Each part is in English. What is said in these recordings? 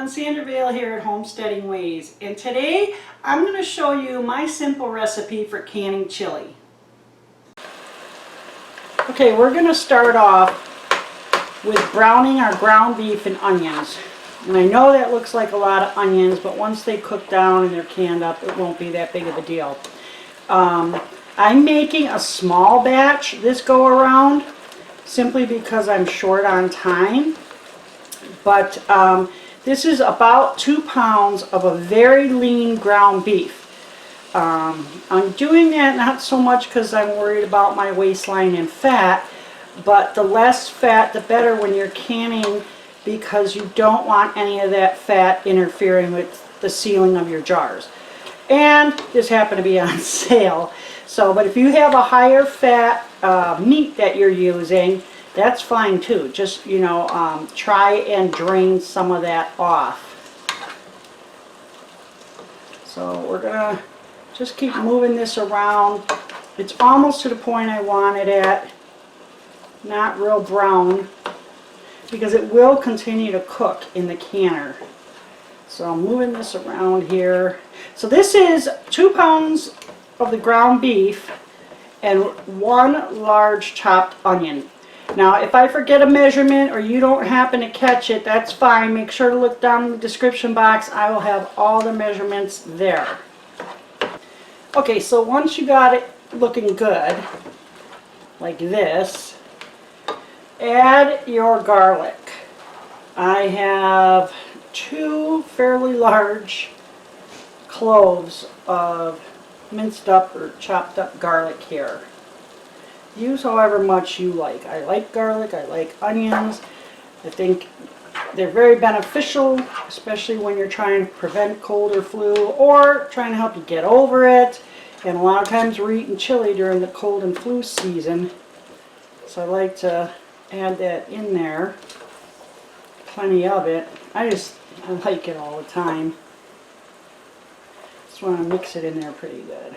everyone, Sandra Vail here at Homesteading Ways, and today I'm going to show you my simple recipe for canning chili. Okay, we're going to start off with browning our ground beef and onions. And I know that looks like a lot of onions, but once they cook down and they're canned up, it won't be that big of a deal. I'm making a small batch this go around simply because I'm short on time. But this is about 2 pounds of a very lean ground beef. I'm doing that not so much because I'm worried about my waistline and fat, but the less fat the better when you're canning, because you don't want any of that fat interfering with the sealing of your jars. And this happened to be on sale. So, but if you have a higher fat meat that you're using, that's fine too. Just, you know, try and drain some of that off. So we're going to just keep moving this around. It's almost to the point I want it at. Not real brown, because it will continue to cook in the canner. So I'm moving this around here. So this is 2 pounds of the ground beef and 1 large chopped onion. Now, if I forget a measurement or you don't happen to catch it, that's fine. Make sure to look down in the description box. I will have all the measurements there. Okay, so once you got it looking good, like this, add your garlic. I have 2 fairly large cloves of minced up or chopped up garlic here. Use however much you like. I like garlic, I like onions. I think they're very beneficial, especially when you're trying to prevent cold or flu or trying to help you get over it. And a lot of times we're eating chili during the cold and flu season. So I like to add that in there. Plenty of it. I like it all the time. Just want to mix it in there pretty good.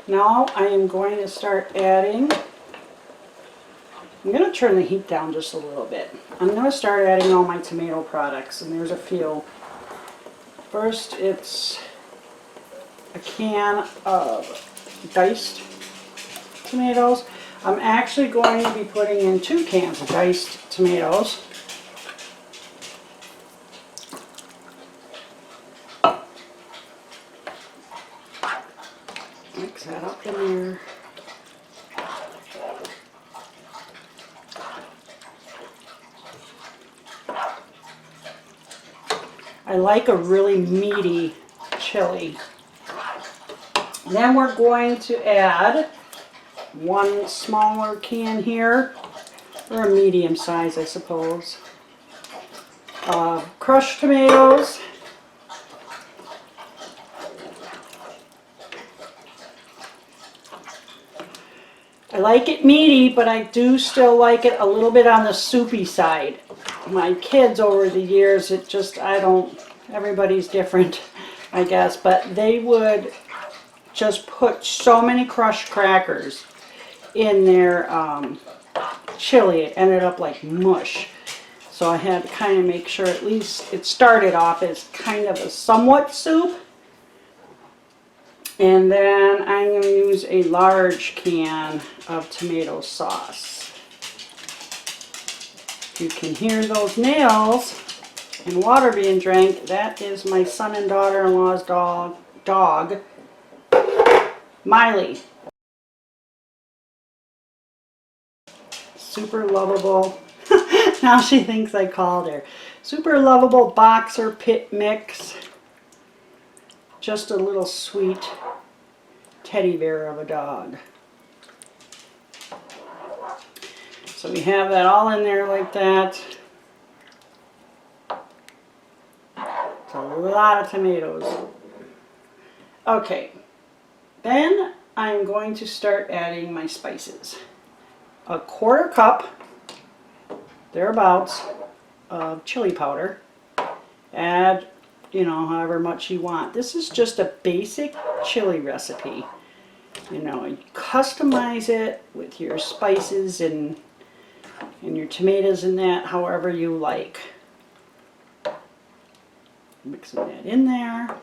Now I am going to start adding, I'm going to turn the heat down just a little bit. I'm going to start adding all my tomato products, and there's a few. First, it's a can of diced tomatoes. I'm actually going to be putting in 2 cans of diced tomatoes. Mix that up in there. I like a really meaty chili. Then we're going to add 1 smaller can here, or a medium size I suppose, crushed tomatoes. I like it meaty, but I do still like it a little bit on the soupy side. My kids over the years, it just, everybody's different, I guess, but they would just put so many crushed crackers in their chili. It ended up like mush. So I had to kind of make sure at least it started off as kind of a somewhat soup. And then I'm going to use a large can of tomato sauce. You can hear those nails and water being drank. That is my son and daughter-in-law's dog, Miley. Super lovable. Now she thinks I called her. Super lovable boxer pit mix. Just a little sweet teddy bear of a dog. So we have that all in there like that. It's a lot of tomatoes. Okay, then I'm going to start adding my spices. A 1/4 cup, thereabouts, of chili powder. Add, you know, however much you want. This is just a basic chili recipe. You know, you customize it with your spices and your tomatoes and that however you like. Mixing that in there.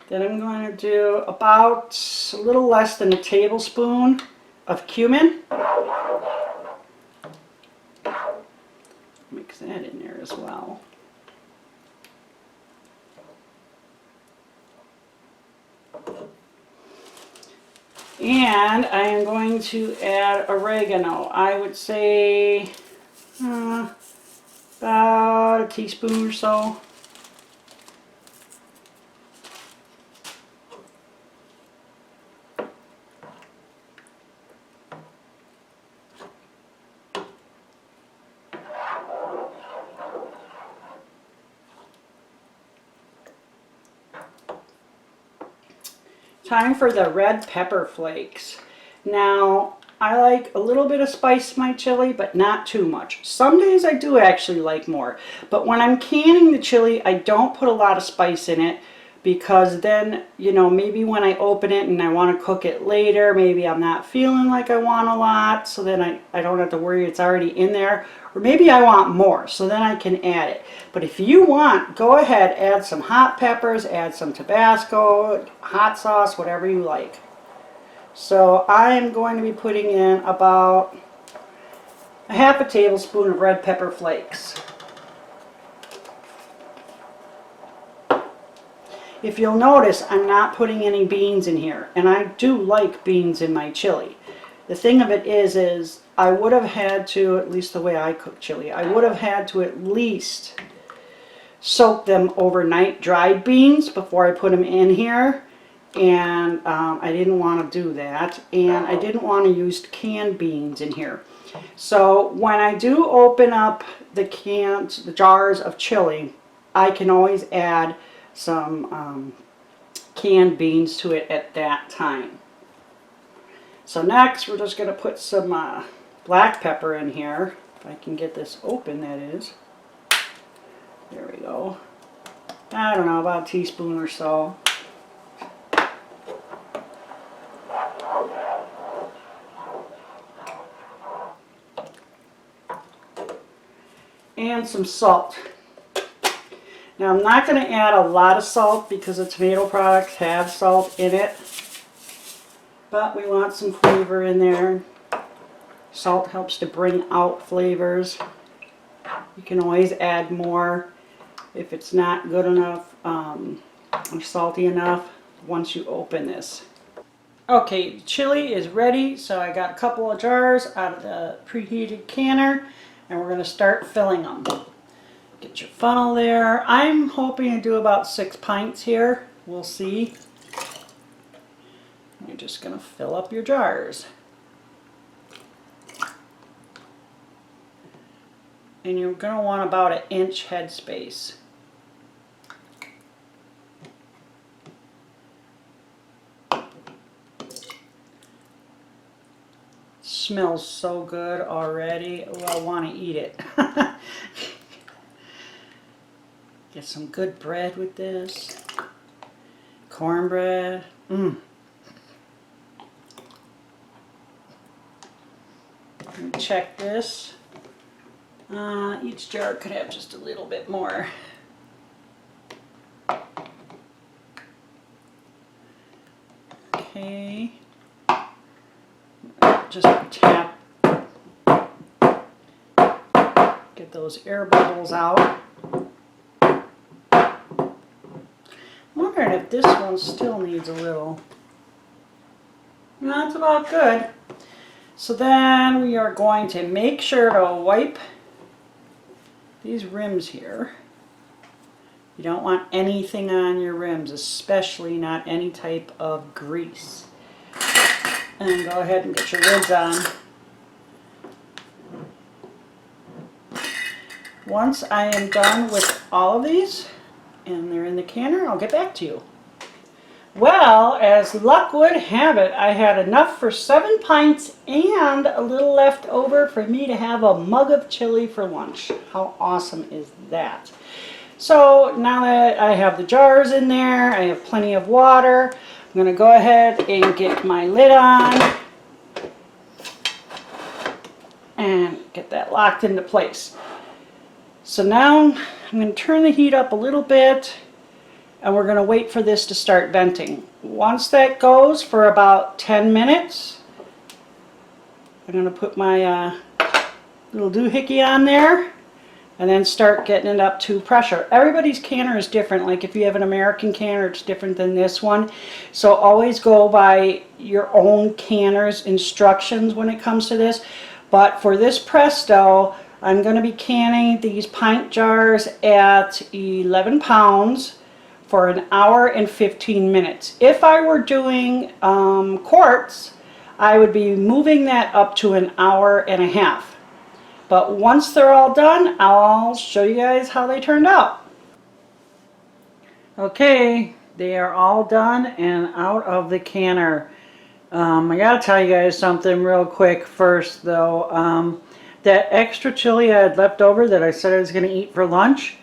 Then I'm going to do about a little less than a tablespoon of cumin. Mix that in there as well. And I am going to add oregano. I would say about a teaspoon or so. Time for the red pepper flakes. Now, I like a little bit of spice in my chili, but not too much. Some days I do actually like more. But when I'm canning the chili, I don't put a lot of spice in it because then, you know, maybe when I open it and I want to cook it later, maybe I'm not feeling like I want a lot, so then I don't have to worry it's already in there. Or maybe I want more, so then I can add it. But if you want, go ahead, add some hot peppers, add some Tabasco, hot sauce, whatever you like. So I am going to be putting in about a half a tablespoon of red pepper flakes. If you'll notice, I'm not putting any beans in here, and I do like beans in my chili. The thing of it is I would have had to, at least the way I cook chili, I would have had to at least soak them overnight, dried beans, before I put them in here. And I didn't want to do that. And I didn't want to use canned beans in here. So when I do open up the jars of chili, I can always add some canned beans to it at that time. So next we're just going to put some black pepper in here. If I can get this open, that is. There we go. I don't know, about a teaspoon or so. And some salt. Now I'm not going to add a lot of salt because the tomato products have salt in it. But we want some flavor in there. Salt helps to bring out flavors. You can always add more if it's not good enough or salty enough once you open this. Okay, chili is ready, so I got a couple of jars out of the preheated canner, and we're going to start filling them. Get your funnel there. I'm hoping to do about 6 pints here. We'll see. You're just going to fill up your jars. And you're going to want about an inch head space. Smells so good already. Oh, I want to eat it. Get some good bread with this. Cornbread. Check this. Each jar could have just a little bit more. Okay. Just tap. Get those air bubbles out. I'm wondering if this one still needs a little. That's about good. So then we are going to make sure to wipe these rims here. You don't want anything on your rims, especially not any type of grease. And go ahead and get your lids on. Once I am done with all of these, and they're in the canner, I'll get back to you. Well, as luck would have it, I had enough for 7 pints and a little left over for me to have a mug of chili for lunch. How awesome is that? So now that I have the jars in there, I have plenty of water, I'm going to go ahead and get my lid on and get that locked into place. So now I'm going to turn the heat up a little bit, and we're going to wait for this to start venting. Once that goes for about 10 minutes, I'm going to put my little doohickey on there and then start getting it up to pressure. Everybody's canner is different. Like if you have an American canner, it's different than this one. So always go by your own canner's instructions when it comes to this. But for this Presto, I'm going to be canning these pint jars at 11 pounds for an hour and 15 minutes. If I were doing quarts, I would be moving that up to an hour and a half. But once they're all done, I'll show you guys how they turned out. Okay, they are all done and out of the canner. I gotta tell you guys something real quick first though. That extra chili I had left over that I said I was going to eat for lunch,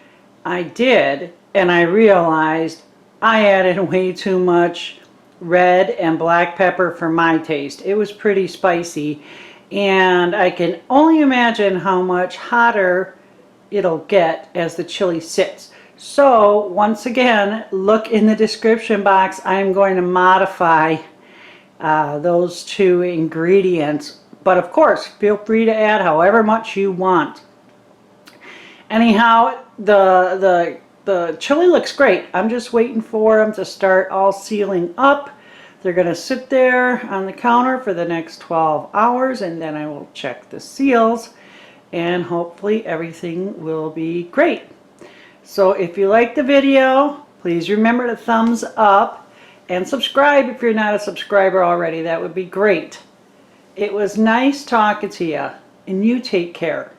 I did, and I realized I added way too much red and black pepper for my taste. It was pretty spicy, and I can only imagine how much hotter it'll get as the chili sits. So once again, look in the description box. I'm going to modify those 2 ingredients. But of course, feel free to add however much you want. Anyhow, the chili looks great. I'm just waiting for them to start all sealing up. They're going to sit there on the counter for the next 12 hours, and then I will check the seals, and hopefully everything will be great. So if you like the video, please remember to thumbs up and subscribe if you're not a subscriber already. That would be great. It was nice talking to you, and you take care.